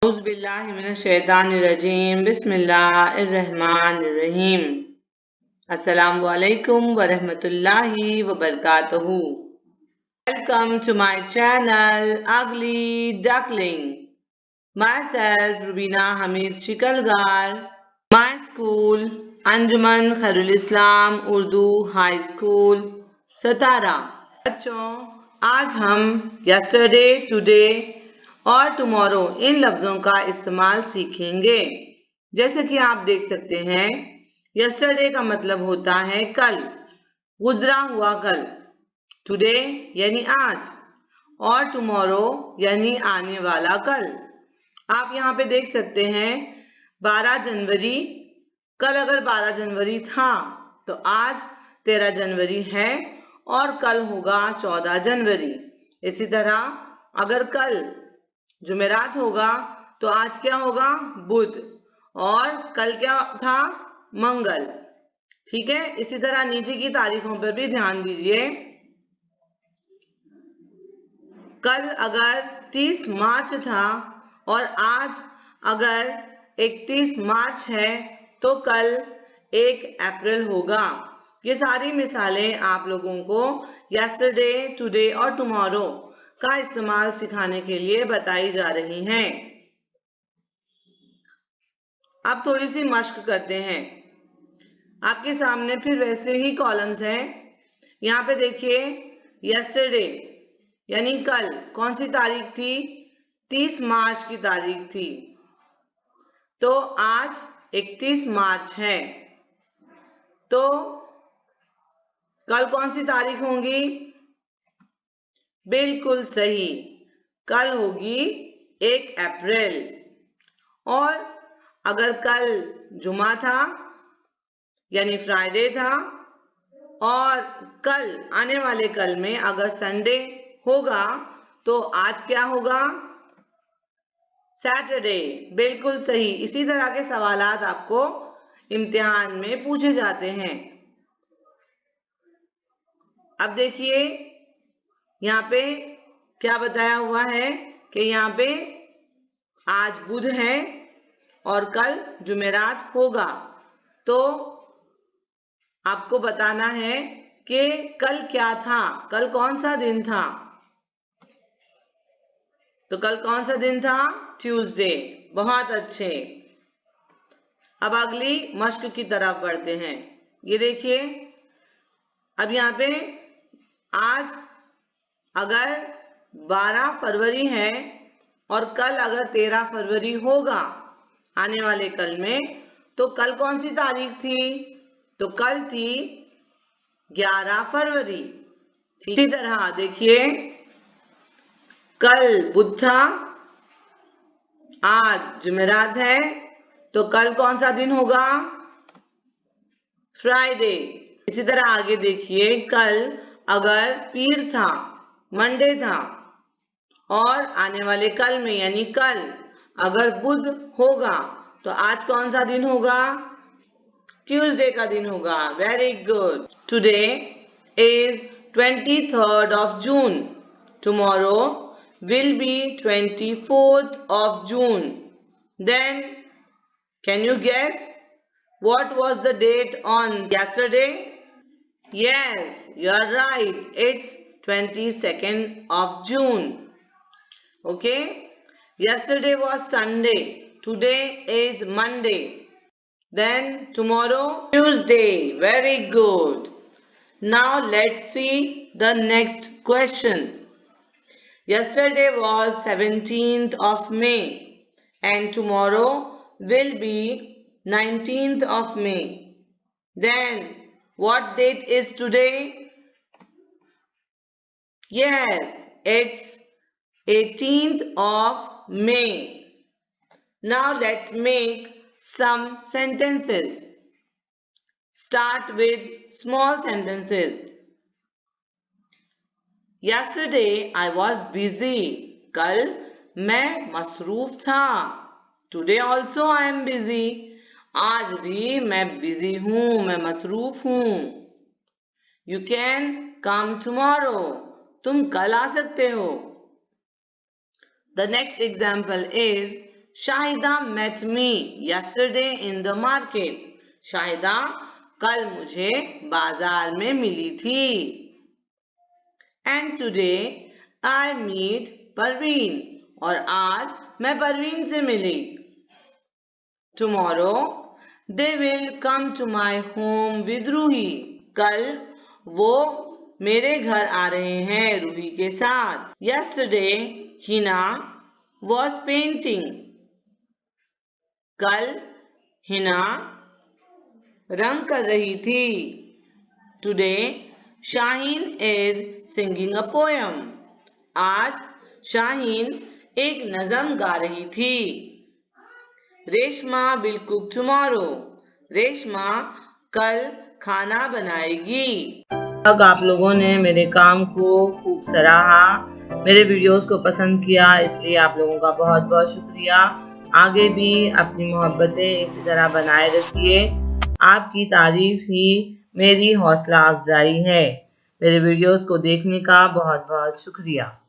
औज़ुबिल्लाहिमिनश्शैतानिर्रजीम बिस्मिल्लाहिर्रहमानिर्रहीम। अस्सलामु अलैकुम वरहमतुल्लाहि वबरकातुहू। Welcome to my channel Ugly Duckling. Myself Rubina Hamid Shikalgar. My school Anjuman Khairul Islam Urdu High School सतारा। बच्चों, आज हम यस्टरडे, टुडे और टुमारो इन लफ्जों का इस्तेमाल सीखेंगे। जैसे कि आप देख सकते हैं, यस्टरडे का मतलब होता है कल, गुजरा हुआ कल। टुडे यानी आज और टुमारो यानी आने वाला कल। आप यहाँ पे देख सकते हैं 12 जनवरी। कल अगर 12 जनवरी था तो आज 13 जनवरी है और कल होगा 14 जनवरी। इसी तरह अगर कल जुमेरात होगा तो आज क्या होगा? बुध। और कल क्या था? मंगल। ठीक है, इसी तरह नीचे की तारीखों पर भी ध्यान दीजिए। कल अगर 30 मार्च था और आज अगर 31 मार्च है तो कल 1 अप्रैल होगा। ये सारी मिसालें आप लोगों को यस्टरडे, टुडे और टुमारो का इस्तेमाल सिखाने के लिए बताई जा रही हैं। अब थोड़ी सी मश्क करते हैं। आपके सामने फिर वैसे ही कॉलम्स हैं। यहाँ पे देखिए, यस्टरडे यानी कल कौन सी तारीख थी? 30 मार्च की तारीख थी। तो आज 31 मार्च है। तो कल कौन सी तारीख होगी? बिल्कुल सही, कल होगी 1 अप्रैल। और अगर कल जुमा था यानी फ्राइडे था और कल आने वाले कल में अगर संडे होगा तो आज क्या होगा? सैटरडे। बिल्कुल सही। इसी तरह के सवालात आपको इम्तिहान में पूछे जाते हैं। अब देखिए यहाँ पे क्या बताया हुआ है कि यहाँ पे आज बुध है और कल जुमेरात होगा। तो आपको बताना है कि कल क्या था, कल कौन सा दिन था? तो कल कौन सा दिन था? ट्यूसडे। बहुत अच्छे। अब अगली मश्क की तरफ बढ़ते हैं। ये देखिए, अब यहाँ पे आज अगर 12 फरवरी है और कल अगर 13 फरवरी होगा आने वाले कल में, तो कल कौन सी तारीख थी? तो कल थी 11 फरवरी। इसी तरह देखिए, कल बुध था, आज जुमेरात है, तो कल कौन सा दिन होगा? फ्राइडे। इसी तरह आगे देखिए, कल अगर पीर था, मंडे था और आने वाले कल में यानी कल अगर बुध होगा तो आज कौन सा दिन होगा? ट्यूसडे का दिन होगा। Very good. Today is 23rd of June. Tomorrow will be 24th of June. Then, can you guess what was the date on yesterday? Yes, you are right. It's 22nd of June. Okay? Yesterday was Sunday. Today is Monday. Then tomorrow, Tuesday. Very good. Now let's see the next question. Yesterday was 17th of May and tomorrow will be 19th of May. Then what date is today? Yes, it's 18th of May. Now let's make some sentences. Start with small sentences. Yesterday I was busy. कल मैं मसरूफ था. Today also I am busy. आज भी मैं busy हूँ, मैं मसरूफ हूँ. You can come tomorrow. तुम कल आ सकते हो. The next example is Shahida met me yesterday in the market. Shahida कल मुझे बाजार में मिली थी. And today I meet Parveen. और आज मैं परवीन से मिली. Tomorrow they will come to my home with Ruhi. कल वो मेरे घर आ रहे हैं रूही के साथ. Yesterday Hina was painting. कल हिना रंग कर रही थी. Today Shaheen is singing a poem. आज शाहीन एक नज़म गा रही थी. Reshma will cook tomorrow. Reshma कल खाना बनाएगी. अब आप लोगों ने मेरे काम को खूब सराहा, मेरे वीडियोस को पसंद किया, इसलिए आप लोगों का बहुत बहुत शुक्रिया. आगे भी अपनी मोहब्बतें इसी तरह बनाए रखिए. आपकी तारीफ ही मेरी हौसला अफजाई है. मेरे वीडियोस को देखने का बहुत बहुत शुक्रिया.